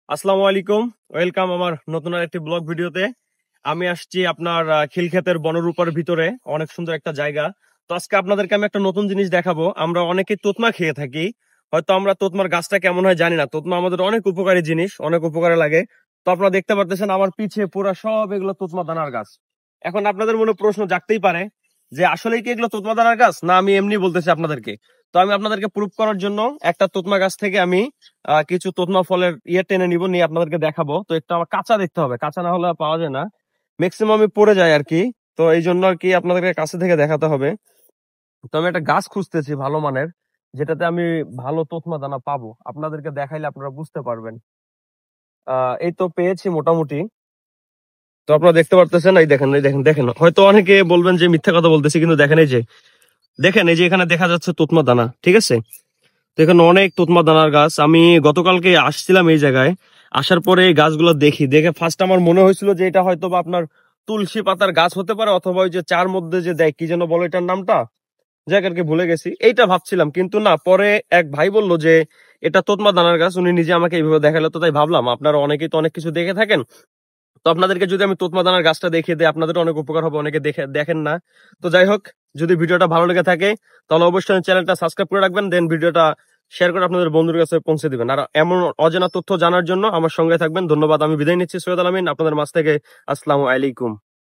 আসসালামু আলাইকুম। ওয়েলকাম আমার নতুন আরেকটি ব্লগ ভিডিওতে। আমি আসছি আপনার খিলক্ষেতের বনরূপার ভিতরে, অনেক সুন্দর একটা জায়গা। তো আজকে আপনাদেরকে আমি একটা নতুন জিনিস দেখাবো। আমরা অনেকে তোতমা খেয়ে থাকি, হয়তো আমরা তোতমার গাছটা কেমন হয় জানি না। তোতমা আমাদের অনেক উপকারী জিনিস, অনেক উপকারে লাগে। তো আপনারা দেখতে পারতেছেন আমার পিছে পুরা সব এগুলো তোতমা দানার গাছ। এখন আপনাদের মনে প্রশ্ন জাগতেই পারে যে আসলে কি এগুলো তোতমা দানার গাছ, না আমি এমনি বলতেছি আপনাদেরকে। তো আমি আপনাদেরকে প্রুফ করার জন্য একটা তোতমা গাছ থেকে আমি কিছু তোতমা ফলের টেনে নিব, নিয়ে আপনাদেরকে দেখাবো। তো একটু আমার কাঁচা দেখতে হবে, কাঁচা না হলে পাওয়া যায় না, ম্যাক্সিমাম পড়ে যায় আর কি। তো এই জন্য আর কি আপনাদেরকে কাছে থেকে দেখাতে হবে। তো আমি একটা গাছ খুঁজতেছি ভালো মানের, যেটাতে আমি ভালো তোতমা দানা পাবো। আপনাদেরকে দেখাইলে আপনারা বুঝতে পারবেন। এই তো পেয়েছি মোটামুটি। তো আপনারা দেখতে পারতেছেন, এই দেখেন, এই দেখেন, দেখেন। হয়তো অনেকে বলবেন যে মিথ্যা কথা বলতেছি, কিন্তু দেখেন এই যে, দেখেন এই যে এখানে দেখা যাচ্ছে তোতমা দানা, ঠিক আছে। তো এখানে অনেক তোতমা দানার গাছ। আমি গতকালকে আসছিলাম এই জায়গায়, আসার পরে এই গাছগুলো দেখে ফার্স্ট আমার মনে হয়েছিল যে এটা হয়তো বা আপনার তুলসী পাতার গাছ হতে পারে, অথবা ওই যে চার মধ্যে যে দেয়, কি যেন বলে এটার নামটা, জায়গাকে ভুলে গেছি। এইটা ভাবছিলাম, কিন্তু না, পরে এক ভাই বলল যে এটা তোতমা দানার গাছ। উনি নিজে আমাকে এইভাবে দেখালো। তো তাই ভাবলাম, আপনারা অনেকেই তো অনেক কিছু দেখে থাকেন, তো আপনাদেরকে যদি আমি তোতমা দানার গাছটা দেখিয়ে দিই, আপনাদের অনেক উপকার হবে। অনেকে দেখেন না। তো যাই হোক, যদি ভিডিওটা ভালো লেগে থাকে তাহলে অবশ্যই চ্যানেলটা সাবস্ক্রাইব করে রাখবেন, দেন ভিডিওটা শেয়ার করে আপনাদের বন্ধুর কাছে পৌঁছে দিবেন। আর এমন অজানা তথ্য জানার জন্য আমার সঙ্গে থাকবেন। ধন্যবাদ। আমি বিদায় নিচ্ছি। সৈয়দ আলামিন আপনাদের মাঝ থেকে। আসসালামু আলাইকুম।